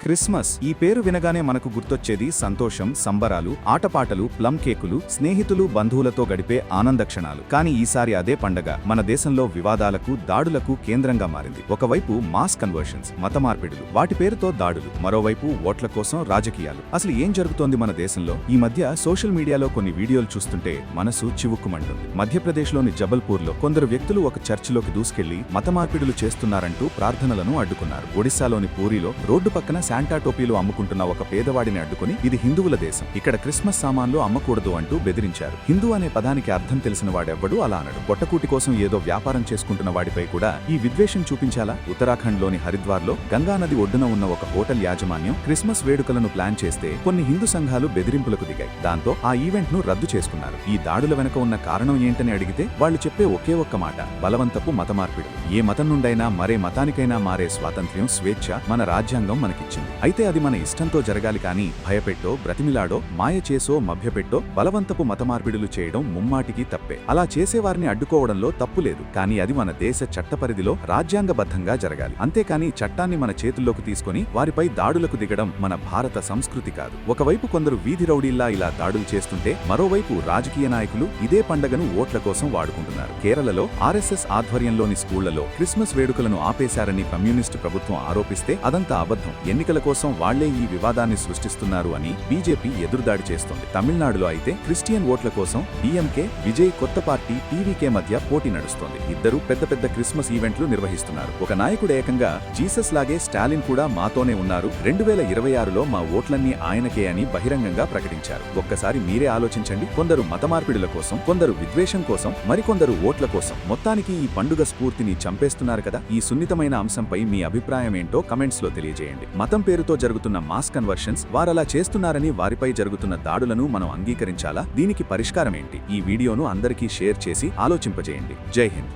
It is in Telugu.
క్రిస్మస్ ఈ పేరు వినగానే మనకు గుర్తొచ్చేది సంతోషం, సంబరాలు, ఆటపాటలు, ప్లమ్ కేకులు, స్నేహితులు, బంధువులతో గడిపే ఆనంద క్షణాలు. కానీ ఈసారి అదే పండగ మన దేశంలో వివాదాలకు, దాడులకు కేంద్రంగా మారింది. ఒకవైపు మాస్ కన్వర్షన్స్, మత మార్పిడులు, వాటి పేరుతో దాడులు, మరోవైపు ఓట్ల కోసం రాజకీయాలు. అసలు ఏం జరుగుతోంది మన దేశంలో? ఈ మధ్య సోషల్ మీడియాలో కొన్ని వీడియోలు చూస్తుంటే మనసు చివుక్కుమంటుంది. మధ్యప్రదేశ్లోని జబల్పూర్లో కొందరు వ్యక్తులు ఒక చర్చిలోకి దూసుకెళ్లి మత మార్పిడులు చేస్తున్నారంటూ ప్రార్థనలను అడ్డుకున్నారు. ఒడిశాలోని పూరిలో రోడ్డు పక్కన శాంటా టోపీలు అమ్ముకుంటున్న ఒక పేదవాడిని అడ్డుకుని ఇది హిందువుల దేశం, ఇక్కడ క్రిస్మస్ సామాన్లు అమ్మకూడదు అంటూ బెదిరించారు. హిందూ అనే పదానికి అర్థం తెలిసిన వాడెవ్వడూ అలా అనడు. పొట్టకూటి కోసం ఏదో వ్యాపారం చేసుకుంటున్న వాడిపై కూడా ఈ విద్వేషం చూపించాలా? ఉత్తరాఖండ్లోని హరిద్వార్లో గంగానది ఒడ్డున ఉన్న ఒక హోటల్ యాజమాన్యం క్రిస్మస్ వేడుకలను ప్లాన్ చేస్తే కొన్ని హిందూ సంఘాలు బెదిరింపులకు దిగాయి. దాంతో ఆ ఈవెంట్ ను రద్దు చేసుకున్నారు. ఈ దాడుల వెనుక ఉన్న కారణం ఏంటని అడిగితే వాళ్లు చెప్పే ఒకే ఒక్క మాట: బలవంతపు మత మార్పిడి. ఏ మతం నుండైనా మరే మతానికైనా మారే స్వాతంత్ర్యం, స్వేచ్ఛ మన రాజ్యాంగం మనకిచ్చింది. అయితే అది మన ఇష్టంతో జరగాలి కానీ భయపెట్టో, బ్రతిమిలాడో, మాయ చేసో, మభ్యపెట్టో బలవంతపు మత మార్పిడులు చేయడం ముమ్మాటికి తప్పే. అలా చేసేవారిని అడ్డుకోవడంలో తప్పు లేదు. కానీ అది మన దేశ చట్టపరిధిలో రాజ్యాంగబద్ధంగా జరగాలి. అంతేకాని చట్టాన్ని మన చేతుల్లోకి తీసుకుని వారిపై దాడులకు దిగడం మన భారత సంస్కృతి కాదు. ఒకవైపు కొందరు వీధి రౌడీల్లా ఇలా దాడులు చేస్తుంటే మరోవైపు రాజకీయ నాయకులు ఇదే పండగను ఓట్ల కోసం వాడుకుంటున్నారు. కేరళలో ఆర్ఎస్ఎస్ ఆధ్వర్యంలోని స్కూళ్లలో క్రిస్మస్ వేడుకలను ఆపేశారని కమ్యూనిస్టు ప్రభుత్వం ఆరోపిస్తే అదంతా అబద్ధం. ఎన్నికల కోసం వాళ్లే ఈ వివాదాన్ని సృష్టిస్తున్నారు అని బీజేపీ ఎదురుదాడి చేస్తోంది. తమిళనాడులో అయితే క్రిస్టియన్ ఓట్ల కోసం డీఎంకే, విజయ్ కొత్త పార్టీ టీవీకే మధ్య పోటీ నడుస్తోంది. ఇద్దరు పెద్ద పెద్ద క్రిస్మస్ ఈవెంట్లు నిర్వహిస్తున్నారు. ఒక నాయకుడు ఏకంగా జీసస్ లాగే స్టాలిన్ కూడా మాతోనే ఉన్నారు, 2026లో మా ఓట్లన్నీ ఆయనకే అని బహిరంగంగా ప్రకటించారు. ఒక్కసారి మీరే ఆలోచించండి. కొందరు మత మార్పిడుల కోసం, కొందరు విద్వేషం కోసం, మరికొందరు ఓట్ల కోసం. మొత్తానికి ఈ పండుగ స్ఫూర్తిని చంపేస్తున్నారు కదా. ఈ సున్నితమైన అంశంపై మీ అభిప్రాయం ఏంటో కమెంట్స్ లో తెలియజేయండి. మతం పేరుతో జరుగుతున్న మాస్ కన్వర్షన్స్, వారలా చేస్తున్నారని వారిపై జరుగుతున్న దాడులను మనం అంగీకరించాలా? దీనికి పరిష్కారం ఏంటి? ఈ వీడియోను అందరికీ షేర్ చేసి ఆలోచింపజేయండి. జై హింద్.